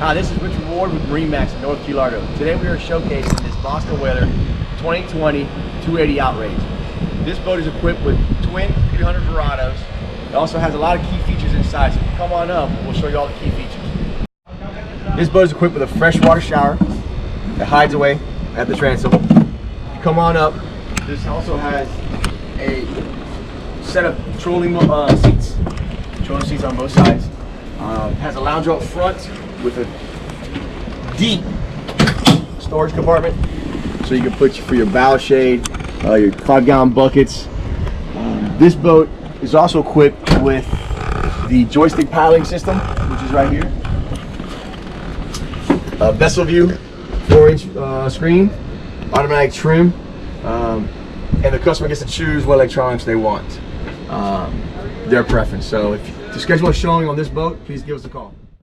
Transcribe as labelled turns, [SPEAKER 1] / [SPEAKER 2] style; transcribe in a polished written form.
[SPEAKER 1] Hi, this is Richard Ward with MarineMax in North Key Largo. Today we are showcasing this Boston Whaler 2020 280 Outrage. This boat is equipped with twin 300 Verados. It also has a lot of key features inside, so come on up and we'll show you all the key features. This boat is equipped with a freshwater shower that hides away at the transom. Come on up. This also has a set of trolling seats on both sides. It has a lounger up front with a deep storage compartment, so you can put for your bow shade, your 5-gallon buckets. This boat is also equipped with the joystick piloting system, which is right here. Vessel view, 4-inch screen, automatic trim, and the customer gets to choose what electronics they want, their preference. So to schedule a showing on this boat, please give us a call.